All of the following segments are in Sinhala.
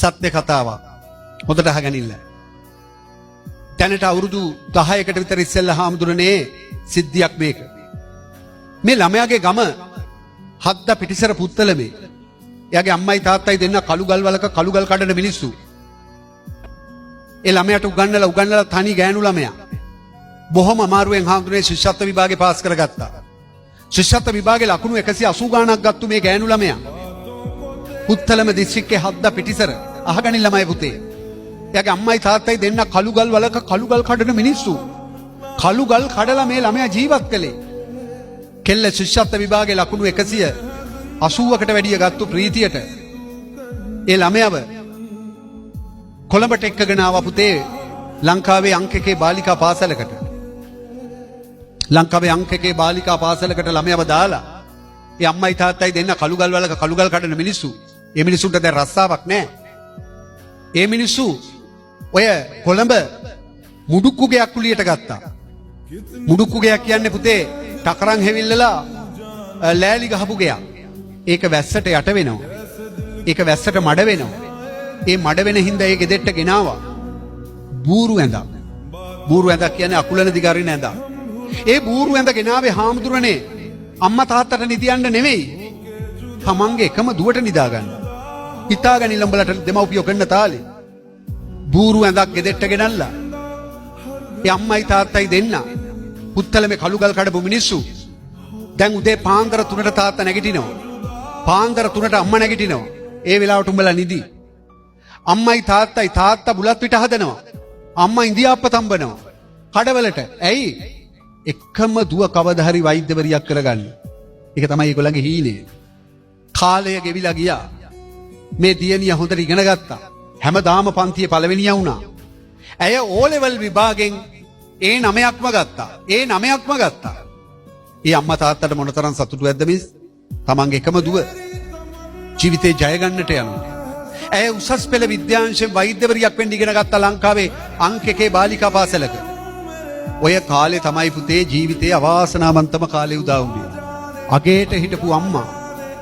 සත්‍ය කතාවක්. හොඳට අහගනින්න. දැනට අවුරුදු 10කට විතර ඉස්සෙල්ලා හාමුදුරනේ සිද්ධියක් මේක. මේ ළමයාගේ ගම හද්ද පිටිසර පුත්තලමේ. එයාගේ අම්මයි තාත්තයි දෙන්න කළු ගල් වලක කළු ගල් කඩන මිනිස්සු. ඒ ළමයාට උගන්නලා තනි ගෑනු ළමයා. බොහොම අමාරුවෙන් හාමුදුරනේ ශිෂ්‍යත්ව විභාගේ පාස් කරගත්තා. ශිෂ්‍යත්ව විභාගේ ලකුණු 180 ගාණක් ගත්තු මේ ගෑනු ළමයා. පුත්තලම දිස්ත්‍රික්කයේ හද්ද පිටිසර අහගනින් ළමයි පුතේ. එයාගේ අම්මයි තාත්තයි දෙන්න කළු ගල් වලක කළු ගල් කඩන මිනිස්සු. කළු ගල් කඩලා මේ ළමයා ජීවත් කළේ. කෙල්ල ශිෂ්‍යත්ව විභාගේ ලකුණු 180කට වැඩිය ගත්තු ප්‍රීතියට ඒ ළමයාව කොළඹට එක්කගෙන ආවා පුතේ ලංකාවේ අංක 1 බාලිකා පාසලකට. ලංකාවේ අංක 1 බාලිකා පාසලකට ළමයාව දාලා ඒ අම්මයි තාත්තයි දෙන්න කළු ගල් වලක කළු ගල් කඩන මිනිස්සු. ඒ මිනිස්සුන්ට දැන් රස්සාවක් නැහැ. ඒ මිනිස්සු ඔය කොළඹ මුඩුක්කු ගයක් කුලියට ගත්තා. මුඩුක්කු ගයක් කියන්නේ පුතේ ටකරන් හැවිල්ලලා ලෑලි ගහපු ගයක්. ඒක වැස්සට යට වෙනවා. ඒක වැස්සට මඩ වෙනවා. ඒ මඩ වෙන හින්දා ඒ ගෙදෙට්ට ගෙනාවා. බූරු ඇඳක්. බූරු ඇඳක් කියන්නේ අකුලන දිගරින ඇඳක්. ඒ බූරු ඇඳ ගෙනාවේ හාමුදුරනේ අම්මා තාත්තට නිදියන්න නෙවෙයි. තමන්ගේ එකම දුවට නිදාගන්න. හිතාගනින්න උඹලට දෙමව්පියෝ කරන තාලේ. බූරු ඇඳක් ගෙදෙට්ට ගෙනල්ලා. ඒ අම්මයි තාත්තයි දෙන්න පුත්තලමේ කළුගල් කඩපු මිනිස්සු. දැන් උදේ පාන්දර 3ට තාත්තා නැගිටිනවා. පාන්දර 3ට අම්මා නැගිටිනවා. ඒ වෙලාවට උඹලා නිදි. අම්මයි තාත්තයි තාත්තා බුලත් පිට හදනවා. අම්මා ඉන්දියාප්ප තම්බනවා. කඩවලට. ඇයි? එකම දුව කවදා හරි වෛද්‍යවරියක් කරගන්න. ඒක තමයි ඒගොල්ලන්ගේ හීනේ. කාලය ගෙවිලා ගියා. මේ දියණිය හොඳට ඉගෙන ගත්තා. හැමදාම පන්තියේ පළවෙනියා වුණා. ඇය ඕ ලෙවල් විභාගෙන් ඒ 9ක්ම ගත්තා. ඒ 9ක්ම ගත්තා. ඒ අම්මා තාත්තට මොනතරම් සතුටුවක්ද මිස්? තමන්ගේ එකම දුව ජීවිතේ ජය ගන්නට යනවා. ඇය උසස් පෙළ විද්‍යාංශයෙන් වෛද්‍යවරියක් වෙන්න ඉගෙන ගත්තා ලංකාවේ අංක 1 බාලිකා පාසලක. ඔය කාලේ තමයි පුතේ ජීවිතේ අවාසනාවන්තම කාලේ උදා වුණේ. අගේට හිටපු අම්මා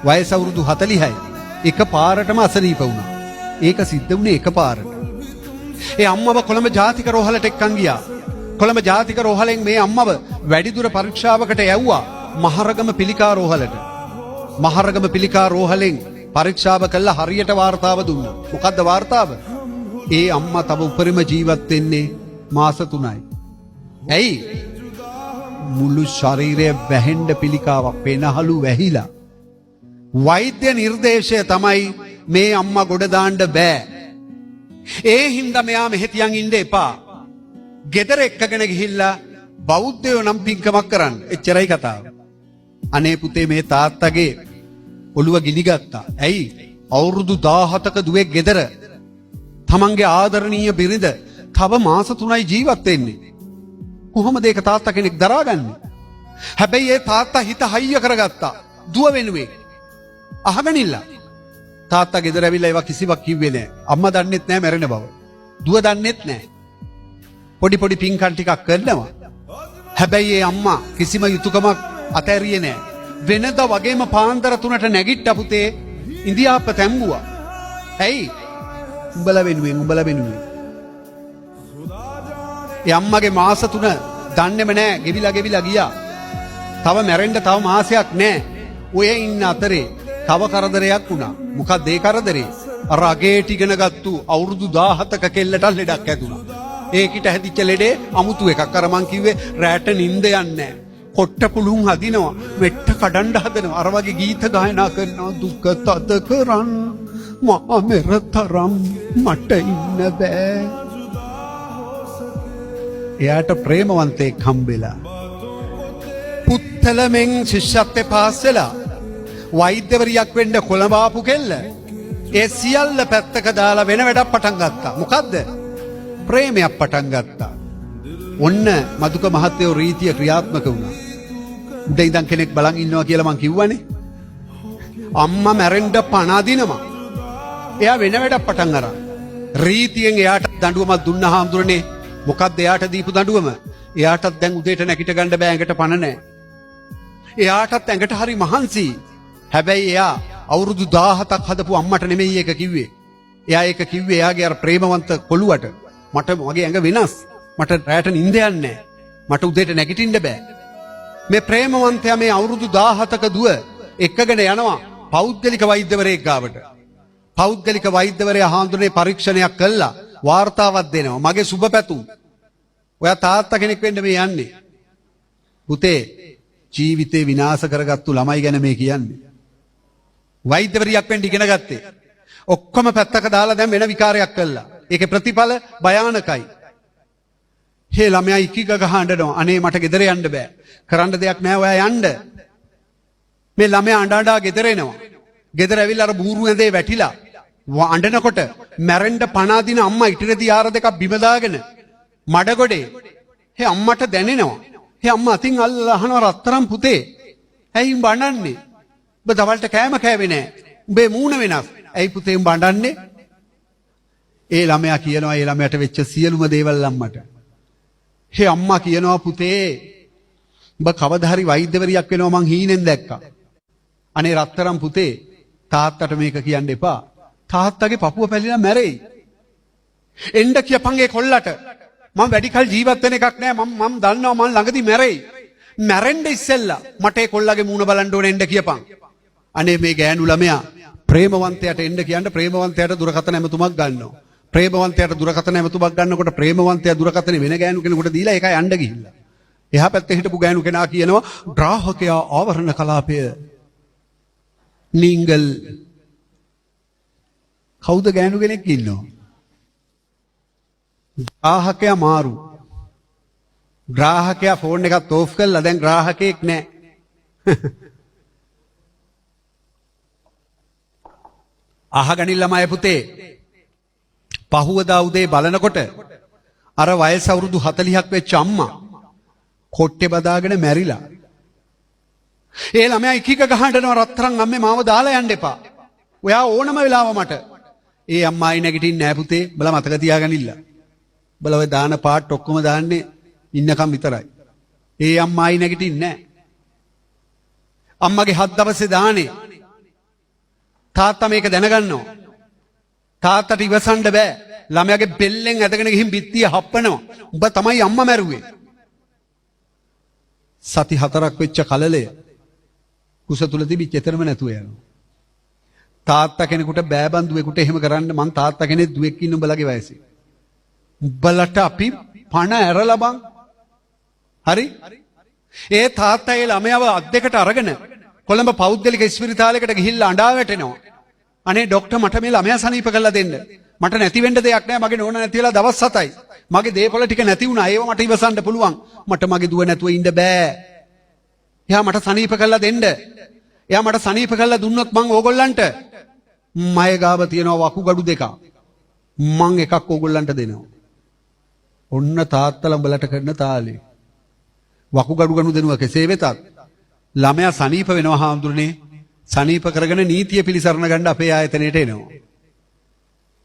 වයස අවුරුදු 40යි. එක පාරටම අසනීප වුණා. ඒක සිද්ධ වුණේ එක පාරට. ඒ අම්මව කොළඹ ජාතික රෝහලට එක්කන් ගියා. කොළඹ ජාතික රෝහලෙන් මේ අම්මව වැඩිදුර පරීක්ෂාවකට යවුවා මහරගම පිළිකා රෝහලට. මහරගම පිළිකා රෝහලෙන් පරීක්ෂාව කළා හරියට වාර්තාව දුන්නා. මොකද්ද වාර්තාව? ඒ අම්මා තව උපරිම ජීවත් වෙන්නේ මාස 3යි. ඇයි? මුළු ශරීරය වැහෙන්න පිළිකාවක් පෙනහළු වැහිලා. වෛද්‍ය නිර්දේශය තමයි මේ අම්මා ගොඩ දාන්න බෑ. ඒ හින්දා මෙයා මෙහෙ තියන් ඉන්න එපා. ගෙදර එක්කගෙන ගිහිල්ලා බෞද්ධයෝ නම් පින්කමක් කරන්න. එච්චරයි කතාව. අනේ පුතේ මේ තාත්තගේ ඔළුව ගිනිගත්තා. ඇයි? අවුරුදු 17ක දුවේ ගෙදර තමන්ගේ ආදරණීය බිරිඳ තව මාස 3යි ජීවත් වෙන්නේ. කොහොමද ඒක තාත්තා කෙනෙක් දරාගන්නේ? හැබැයි ඒ තාත්තා හිත හයිය කරගත්තා. දුව වෙනුවෙන්. අහගනින්න. තාත්තා ගෙදර ඇවිල්ලා ඒවා කිසිවක් කිව්වේ නැහැ. අම්මා දන්නෙත් නැහැ මැරෙන බව. දුව දන්නෙත් නැහැ. පොඩි පොඩි පින්කම් ටිකක් කරනවා. හැබැයි ඒ අම්මා කිසිම යුතුයකමක් අතෑරියේ නැහැ. වෙනද වගේම පාන්දර 3ට නැගිට්ට පුතේ ඉන්දියාප්ප තැම්බුවා. ඇයි? උඹලා වෙනුවෙන්. ඒ අම්මගේ මාස 3 දන්නේම නැහැ. ගෙවිලා ගියා. තව මැරෙන්න තව මාසයක් නැහැ. ඔය ඉන්න අතරේ තව කරදරයක් වුණා. මොකක්ද ඒ කරදරේ? අර අගේට ඉගෙන ගත්තු අවුරුදු 17ක කෙල්ලට ලෙඩක් ඇතුණා. ඒකිට හැදිච්ච ලෙඩේ අමුතු එකක්. අර මං කිව්වේ රැට නිින්ද යන්නේ නැහැ. කොට්ට පුළුන් හදිනවා. මෙට්ට කඩන්න හදනවා. අර වගේ ගීත ගායනා කරනවා. දුක තද කරන් මා මෙරතරම් මට ඉන්න බෑ. එයාට ප්‍රේමවන්තයෙක් හම්බෙලා පුත්තලමෙන් ශිෂ්‍යත්වේ පාස් වෙලා වෛද්‍යවරියක් වෙන්න කොළඹ ආපු කෙල්ල ඒ සියල්ල පැත්තක දාලා වෙන වැඩක් පටන් ගත්තා. මොකද්ද? ප්‍රේමයක් පටන් ගත්තා. ඔන්න මදුක මහත්තයෝ රීතිය ක්‍රියාත්මක වුණා. උඩ ඉඳන් කෙනෙක් බලන් ඉන්නවා කියලා මං කිව්වනේ. අම්මා මැරෙන්න පණ අදිනවා. එයා වෙන වැඩක් පටන් අරන් රීතියෙන් එයාට දඬුවමක් දුන්නා හාමුදුරනේ. මොකක්ද එයාට දීපු දඬුවම? එයාටත් දැන් උදේට නැගිට ගන්න බෑ, ඇඟට පණ නැහැ. එයාටත් ඇඟට හරි මහන්සි. හැබැයි එයා අවුරුදු 17ක් හදපු අම්මට නෙමෙයි ඒක කිව්වේ. එයා ඒක කිව්වේ එයාගේ අර ප්‍රේමවන්ත කොළුවට මට මගේ ඇඟ වෙනස්. මට රැට නිින්ද යන්නේ නැහැ. මට උදේට නැගිටින්න බෑ. මේ ප්‍රේමවන්තයා මේ අවුරුදු 17ක දුව එක්කගෙන යනවා පෞද්ගලික වෛද්‍යවරයෙක් ගාවට. පෞද්ගලික වෛද්‍යවරයා හාමුදුරනේ පරීක්ෂණයක් කළා වාර්තාවක් දෙනවා. මගේ සුබ පැතුම්. ඔයා තාත්තා කෙනෙක් වෙන්න මේ යන්නේ. පුතේ ජීවිතේ විනාශ කරගත්තු ළමයි ගැන මේ කියන්නේ. වෛද්‍යවරියක් වෙන්න ඉගෙන ගත්තේ. ඔක්කොම පැත්තක දාලා දැන් වෙන විකාරයක් කළා. ඒකේ ප්‍රතිඵල භයානකයි. හේ ළමයා ඉකිග ගහඬනවා. අනේ මට ගෙදර යන්න බෑ. කරන්න දෙයක් නෑ ඔයා යන්න. මේ ළමයා අඬ අඬා ගෙදර එනවා. ගෙදර ඇවිල්ලා අර බූරු ඇඳේ වැටිලා අඬනකොට මැරෙන්න පණ අදින අම්මා ඉටිරදී ආර දෙකක් බිම දාගෙන මඩගොඩේ. හේ අම්මට දැනෙනවා. හේ අම්මා අතින් අල්ලලා අහනවා රත්තරන් පුතේ. ඇයි උඹ අඬන්නේ? උඹ දවල්ට කෑම කෑවේ නෑ. උඹේ මූණ වෙනස්. ඇයි පුතේ උඹ අඬන්නේ? ඒ ළමයා කියනවා ඒ ළමයාට වෙච්ච සියලුම දේවල් අම්මට. හේ අම්මා කියනවා පුතේ උඹ කවදා හරි වෛද්‍යවරියක් වෙනවා මං හීනෙන් දැක්කා. අනේ රත්තරන් පුතේ තාත්තට මේක කියන්න එපා. තාත්තගේ පපුව පැලිලා මැරෙයි. එන්න කියපන් ඒ කොල්ලට. මම වැඩි කල ජීවත් වෙන එකක් නෑ. මම දන්නවා මං ළඟදී මැරෙයි. මැරෙන්න ඉස්සෙල්ලා මට ඒ කොල්ලගේ මූණ බලන්න ඕනේ එන්න කියපන්. අනේ මේ ගෑනු ළමයා ප්‍රේමවන්තයාට එන්න කියන්න ප්‍රේමවන්තයාට දුරකථන ඇමතුමක් ගන්නවා. ප්‍රේමවන්තයාට දුරකථන ඇමතුමක් ගන්නකොට ප්‍රේමවන්තයා දුරකථනේ වෙන ගෑනු කෙනෙකුට දීලා ඒකයි යන්න ගිහිල්ලා. එහා පැත්තේ හිටපු ගෑනු කෙනා කියනවා ග්‍රාහකයා ආවරණ කලාපය නිංගල්. කවුද ගෑනු කෙනෙක් ඉන්නවා? ග්‍රාහකයා මාරු. ග්‍රාහකයා ෆෝන් එකත් ඕෆ් කළා. දැන් ග්‍රාහකෙක් නැහැ. අහගනින් ළමයි පුතේ. පහුවදා උදේ බලනකොට අර වයස අවුරුදු 40ක් වෙච්ච අම්මා කොට්ටේ බදාගෙන මැරිලා. ඒ ළමයා ඉකික ගහනවා රත්තරන් අම්මේ මාව දාලා යන්න එපා. ඔයා ඕනම වෙලාව මට. ඒ අම්මායි නැගිටින්නේ නැහැ පුතේ. බල මතක තියාගනින්න. බල ඔය දාන පාට් ඔක්කොම දාන්නේ ඉන්නකම් විතරයි. ඒ අම්මායි නැගිටින්නේ නැහැ. අම්මගේ 7 දවසේ දානේ. තාත්තා මේක දැනගන්නවා. තාත්තට ඉවසන්න බෑ. ළමයාගේ බෙල්ලෙන් ඇදගෙන ගිහින් බිත්තිය හප්පනවා. උඹ තමයි අම්මා මැරුවේ. සති 4ක් වෙච්ච කලලය කුස තුල තිබිච්ච එතරම් නැතුව යනවා. තාත්තා කෙනෙකුට බෑබන් දුවෙකුට එහෙම කරන්න මං තාත්තා කෙනෙක් දුවෙක් ඉන්න උඹලගේ වයසේ. උඹලට අපි පණ ඇරලා බං. හරි? ඒ තාත්තා ඒ ළමයාව අත් දෙකට අරගෙන කොළඹ පෞද්ගලික ස්පිරිතාලයකට ගිහිල්ලා අඬා වැටෙනවා. අනේ ડોක්ටර් මට මේ ළමයා සනීප කරලා දෙන්න. මට නැති වෙන්න දෙයක් නැහැ. මගේ නෝනා නැති වෙලා දවස් 7යි. මගේ දේපොළ ටික නැති වුණා. ඒව මට ඉවසන්න පුළුවන්. මට මගේ දුව නැතුව ඉන්න බෑ. එයා මට සනීප කරලා දෙන්න. එයා මට සනීප කරලා දුන්නොත් මං ඕගොල්ලන්ට මය ගාව තියනවා වකුගඩු දෙකක්. මං එකක් ඕගොල්ලන්ට දෙනවා. ඔන්න තාත්තලා උඹලට කරන තාලේ. වකුගඩු ගනු දෙනවා කෙසේ වෙතත් ළමයා සනීප වෙනවා හාමුදුරනේ. සනීප කරගෙන නීතිය පිළිසරණ ගන්න අපේ ආයතනයට එනවා.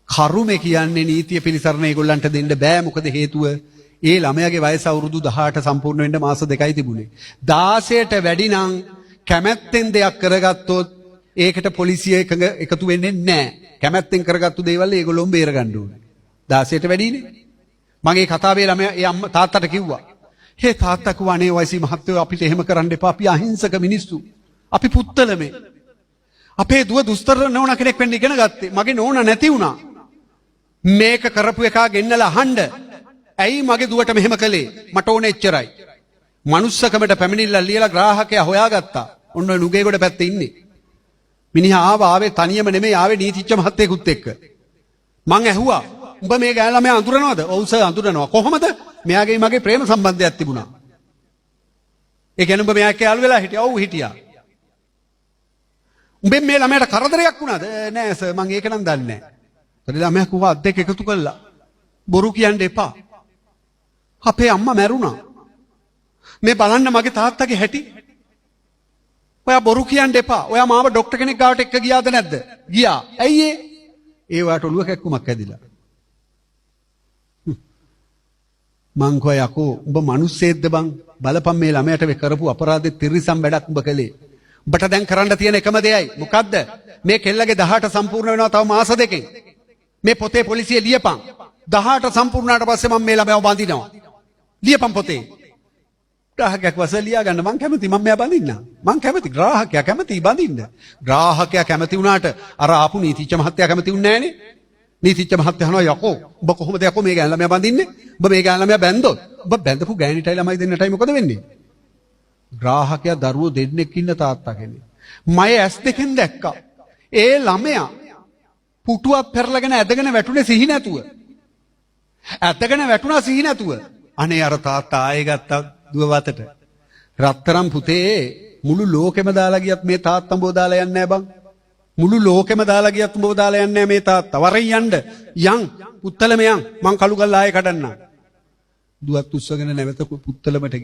කරුමේ කියන්නේ නීතිය පිළිසරණ ඒගොල්ලන්ට දෙන්න බෑ. මොකද හේතුව ඒ ළමයාගේ වයස අවුරුදු 18 සම්පූර්ණ වෙන්න මාස 2යි තිබුණේ. 16ට වැඩි නම් කැමැත්තෙන් දෙයක් කරගත්තොත් ඒකට පොලිසිය එකතු වෙන්නේ නැහැ. කැමැත්තෙන් කරගත්තු දේවල් ඒගොල්ලොම බේර ගන්න ඕනේ. 16ට වැඩිනේ. මගේ කතාවේ ළමයා ඒ අම්මා තාත්තට කිව්වා. හේ තාත්තා කිව්වා අනේ වයසී මහත්තයෝ අපිට එහෙම කරන්න එපා. අපි අහිංසක මිනිස්සු. අපි පුත්තලමේ. අපේ දුව දුස්තර නෝනා කෙනෙක් වෙන්න ඉගෙන ගත්තේ. මගේ නෝනා නැති වුණා. මේක කරපු එකා ගෙන්නලා අහන්න. ඇයි මගේ දුවට මෙහෙම කළේ? මට ඕනේ එච්චරයි. මනුස්සකමට පැමිණිල්ලක් ලියලා ග්‍රාහකයා හොයාගත්තා. ඔන්න ඔය නුගේගොඩ පැත්තේ ඉන්නේ. මිනිහා ආවේ තනියම නෙමෙයි ආවේ නීතිච්ච මහත්තයෙකුත් එක්ක. මං ඇහුවා උඹ මේ ගෑන ළමයා අඳුරනවද? ඔව් සර් අඳුරනවා. කොහොමද? මෙයාගේ මගේ ප්‍රේම සම්බන්ධයක් තිබුණා. ඒ කියන්නේ උඹ මෙයා එක්ක යාළු වෙලා හිටියා? ඔව් හිටියා. උඹෙන් මේ ළමයාට කරදරයක් වුණාද? නෑ සර් මං ඒක නම් දන්නේ නෑ. ඊට ළමයා කිව්වා අත් දෙක එකතු කළා. බොරු කියන්න එපා. අපේ අම්මා මැරුණා. මේ බලන්න මගේ තාත්තගේ හැටි. ඔයා බොරු කියන්න එපා. ඔයා මාව ડોක්ටර් කෙනෙක් ගාවට එක්ක ගියාද නැද්ද? ගියා. ඇයි ඒ? ඒ වාට ඔළුව කැක්කුමක් ඇදිලා. මං කෝ යකෝ උඹ මිනිස්සෙක්ද බං? බලපන් මේ ළමයට මේ කරපු අපරාධෙ තිරිසම් වැඩක් උඹ කළේ. උඹට දැන් කරන්න තියෙන එකම දෙයයි. මොකද්ද? මේ කෙල්ලගේ 18 සම්පූර්ණ වෙනවා තව මාස දෙකකින්. මේ පොතේ පොලිසිය ලියපන් 18 සම්පූර්ණාට පස්සේ මම මේ ළමයාව බඳිනවා ලියපන් පොතේ ග්‍රාහකයෙක් වශයෙන් ලියා ගන්න මං කැමති මම මෙයා බඳින්න මං කැමති ග්‍රාහකයා කැමති බඳින්න ග්‍රාහකයා කැමති වුණාට අර ආපු නීතිච්ච මහත්තයා කැමති වුණේ නැහනේ නීතිච්ච මහත්තයා අහනවා යකෝ ඔබ කොහොමද යකෝ මේ ගෑන ළමයා බඳින්නේ ඔබ මේ ගෑන ළමයා බැන්දොත් ඔබ බැඳපු ගෑණිටයි ළමයි දෙන්නටයි මොකද වෙන්නේ ග්‍රාහකයා දරුවෝ දෙන්නෙක් ඉන්න තාත්තා කෙනෙක් මම ඇස් දෙකෙන් දැක්කා ඒ ළමයා පුටුවක් පෙරලගෙන ඇදගෙන වැටුනේ සිහි නැතුව ඇදගෙන වැටුණා සිහි නැතුව අනේ අර තාත්තා ආයෙ ගත්තා දුව වතට රත්තරන් පුතේ මුළු ලෝකෙම දාලා ගියත් මේ තාත්තම බෝ දාලා යන්නේ නැහැ බං මුළු ලෝකෙම දාලා ගියත් බෝ දාලා යන්නේ නැහැ මේ තාත්තා වරෙන් යන් පුත්තලම යන් මං කළු ගල් ආයෙ කඩන්නම් දුවත් උස්සගෙන නැවත පුත්තලමට